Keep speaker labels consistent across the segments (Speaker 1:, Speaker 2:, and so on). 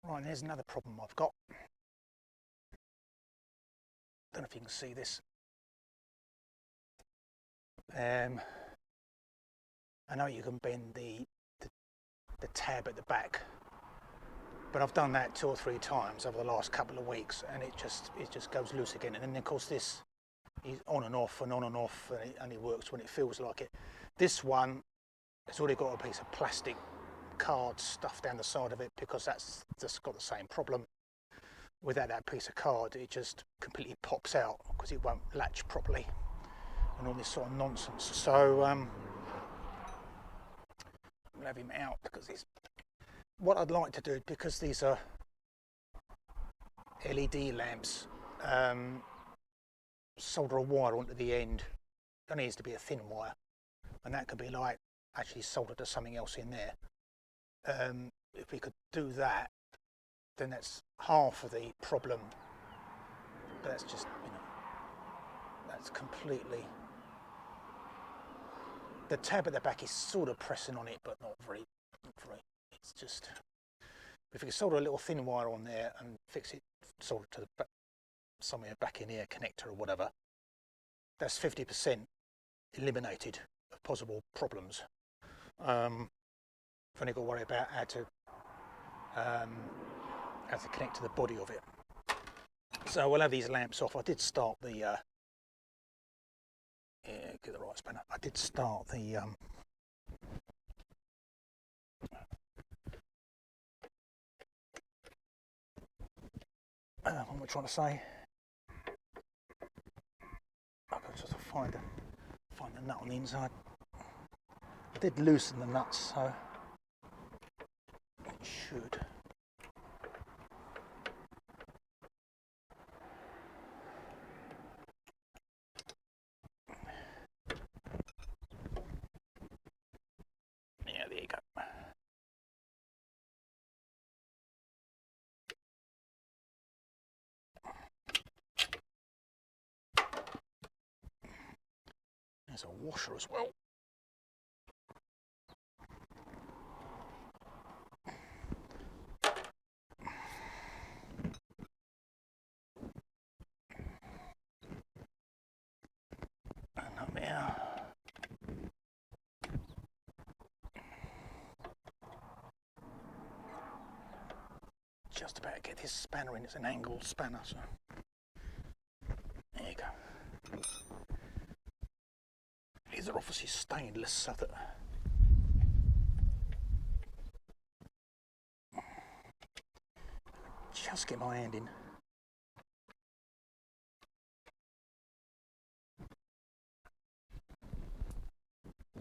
Speaker 1: Right, and here's another problem I've got. Don't know if you can see this. I know you can bend the tab at the back, but I've done that 2 or 3 times over the last couple of weeks, and it just goes loose again. And then of course this is on and off and on and off, and it only works when it feels like it. This one has already got a piece of plastic card stuffed down the side of it, because that's just got the same problem. Without that piece of card, it just completely pops out because it won't latch properly and all this sort of nonsense. So I'm gonna have him out, because what I'd like to do, because these are LED lamps, solder a wire onto the end. It only needs to be a thin wire, and that could be like actually soldered to something else in there. If we could do that, then that's half of the problem. But that's just, that's completely. The tab at the back is sort of pressing on it, but not very. It's just, if you could solder a little thin wire on there and fix it, solder to the back, somewhere back in here, connector or whatever, that's 50% eliminated of possible problems. I've only got to worry about how to connect to the body of it. So we'll have these lamps off. I did start the get the right spanner. I did start the what am I trying to say? I've got to just find the nut on the inside. I did loosen the nuts, so it should. Yeah, there you go. There's a washer as well. And up there. Just about to get this spanner in. It's an angled spanner, so there you go. These are obviously stainless, so that just get my hand in.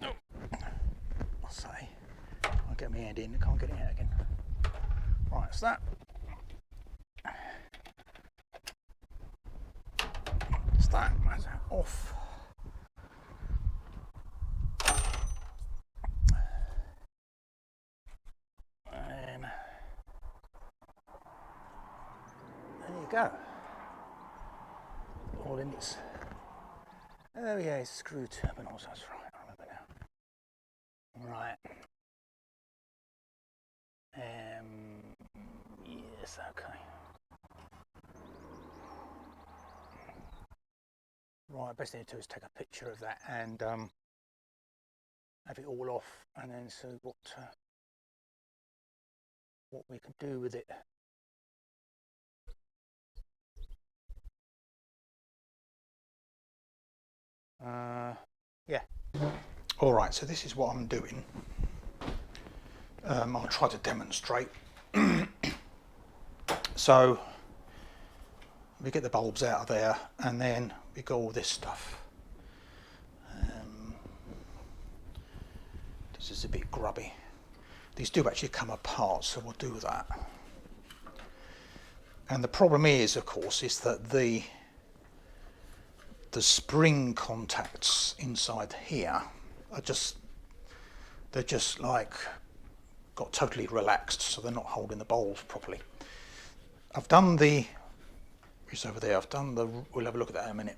Speaker 1: I'll say I'll get my hand in. I can't get it out again. Right, so that. That's off. And there you go. All in its. Oh yeah, it's screw terminals. That's right. I remember now. Right. Yes. Okay. Right, best thing to do is take a picture of that and have it all off, and then see what we can do with it. Yeah. All right, so this is what I'm doing. I'll try to demonstrate. So we get the bulbs out of there, and then we got all this stuff. This is a bit grubby. These do actually come apart, so we'll do that. And the problem is, of course, is that the spring contacts inside here are they're just like got totally relaxed, so they're not holding the bulbs properly. I've done it's over there. We'll have a look at that in a minute.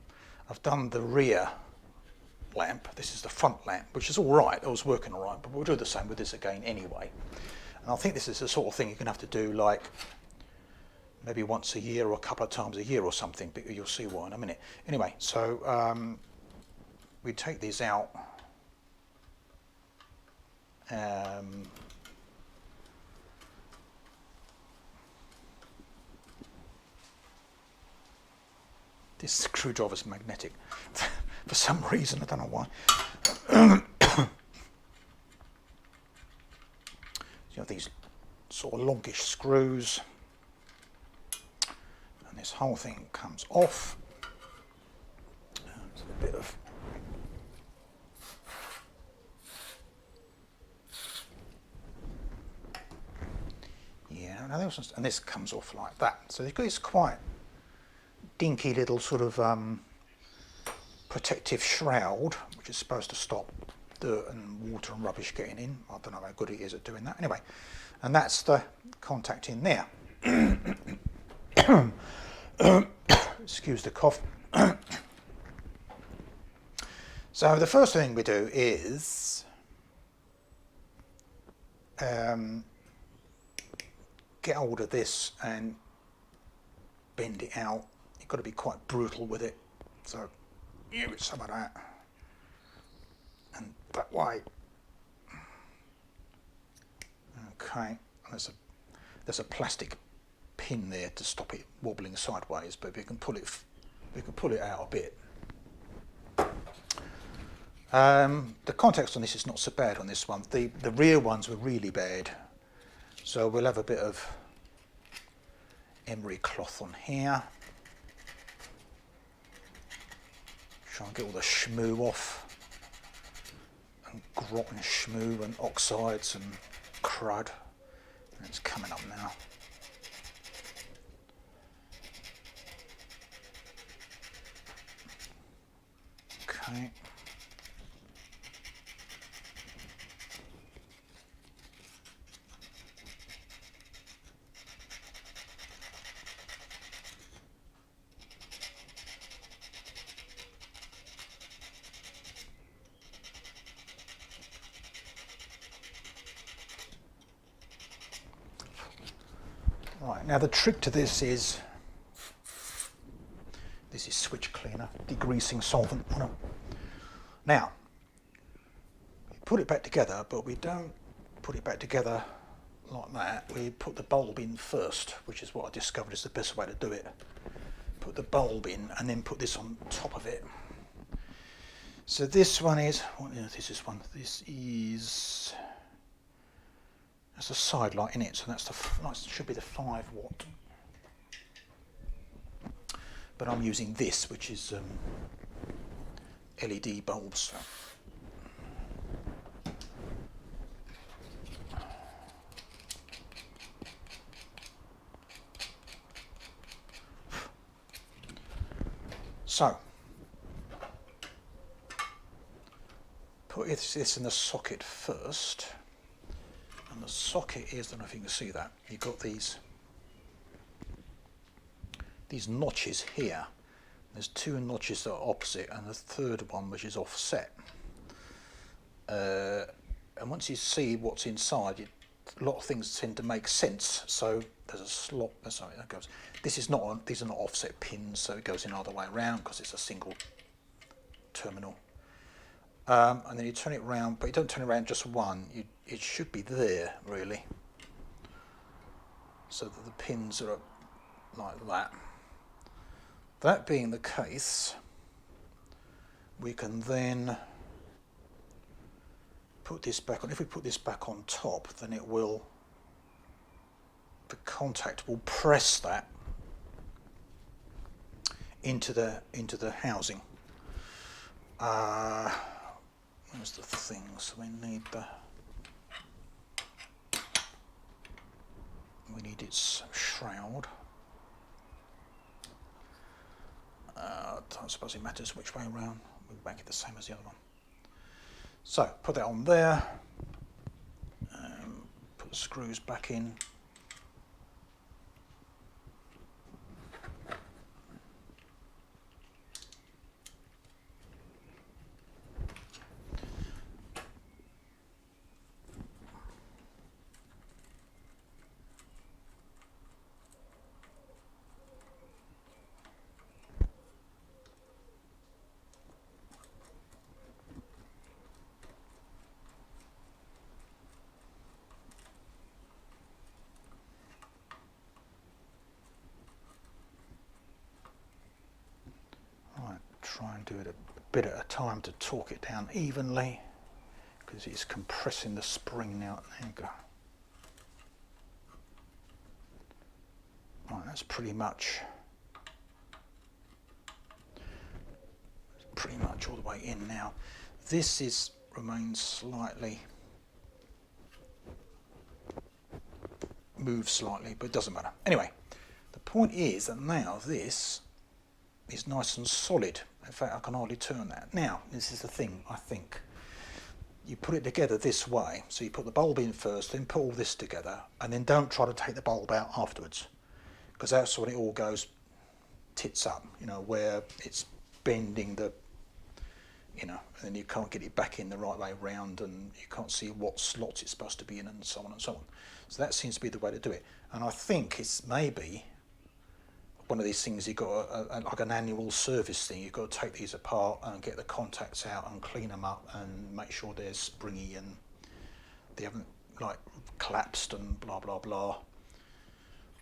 Speaker 1: I've done the rear lamp. This is the front lamp, which is all right. It was working all right, but we'll do the same with this again anyway. And I think this is the sort of thing you're going to have to do like maybe once a year or a couple of times a year or something, but you'll see why in a minute. Anyway, so we take these out. This screwdriver's magnetic for some reason, I don't know why. You have these sort of longish screws, and this whole thing comes off. There's a bit of and this comes off like that. So you've got this quite dinky little sort of protective shroud, which is supposed to stop dirt and water and rubbish getting in. I don't know how good it is at doing that. Anyway, and that's the contact in there. Excuse the cough. So the first thing we do is get hold of this and bend it out. You've got to be quite brutal with it. So give it some of that. And that way. Okay, there's a plastic pin there to stop it wobbling sideways, but we can pull it out a bit. The context on this is not so bad on this one. The rear ones were really bad, so we'll have a bit of emery cloth on here. Try and get all the shmoo off, and grot and shmoo and oxides and crud. And it's coming up now. Okay. Right, now the trick to this is switch cleaner, degreasing solvent. Now, we put it back together, but we don't put it back together like that. We put the bulb in first, which is what I discovered is the best way to do it. Put the bulb in and then put this on top of it. So this one is, what is this one? This is, there's a side light in it, so that's should be the 5 watt. But I'm using this, which is LED bulbs. So, put this in the socket first. And the socket is, I don't know if you can see that, you've got these notches here. There's 2 notches that are opposite and the third one which is offset. And once you see what's inside, a lot of things tend to make sense. So there's a slot. Sorry, that goes. This is not on. These are not offset pins, so it goes in either way around because it's a single terminal. And then you turn it around, but you don't turn it around just one. It should be there really, so that the pins are like that. That being the case, we can then put this back on. If we put this back on top, then it will, the contact will press that into the housing. Where's the thing? So we need its shroud. I don't suppose it matters which way around. We'll make it the same as the other one. So put that on there. Put the screws back in. do it a bit at a time to torque it down evenly, because it's compressing the spring now. There you go. Right, that's pretty much all the way in now. This remains slightly, moves slightly, but it doesn't matter. Anyway, the point is that now this is nice and solid. In fact, I can hardly turn that. Now, this is the thing, I think. You put it together this way, so you put the bulb in first, then put all this together, and then don't try to take the bulb out afterwards, because that's when it all goes tits up, you know, where it's bending the, you know, and you can't get it back in the right way round, and you can't see what slots it's supposed to be in, and so on and so on. So that seems to be the way to do it. And I think it's maybe one of these things, you've got like an annual service thing. You've got to take these apart and get the contacts out and clean them up and make sure they're springy and they haven't like collapsed and blah blah blah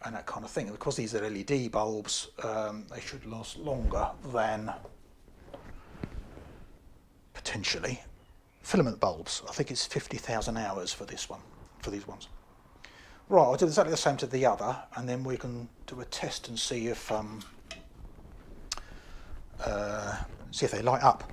Speaker 1: and that kind of thing. Because these are LED bulbs, they should last longer than potentially filament bulbs. I think it's 50,000 hours for this one, for these ones. Right, I'll do exactly the same to the other, and then we can do a test and see if they light up.